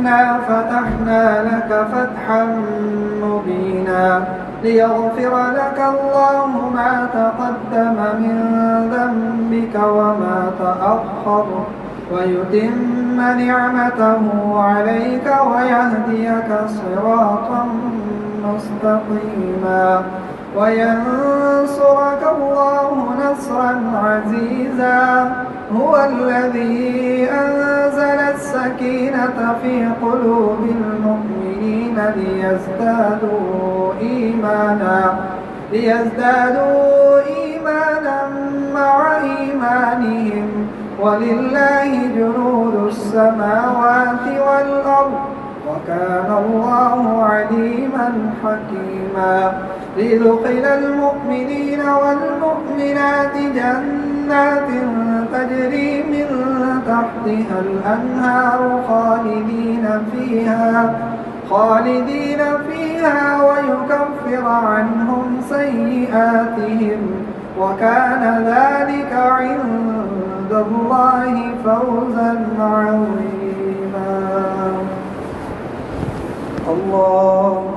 إنا فتحنا لك فتحا مبينا ليغفر لك الله ما تقدم من ذنبك وما تأخر ويتم نعمته عليك ويهديك صراطا مستقيما وينصرك الله نصرا عزيزا هو الذي أنزل السكينة في قلوب المؤمنين ليزدادوا إيمانا مع إيمانهم ولله جنود السماوات والأرض وكان الله عليما حكيما ليدخل المؤمنين والمؤمنات جنات تجري من تحتها الأنهار خالدين فيها ويكفر عنهم سيئاتهم وكان ذلك عند الله فوزا عظيما. الله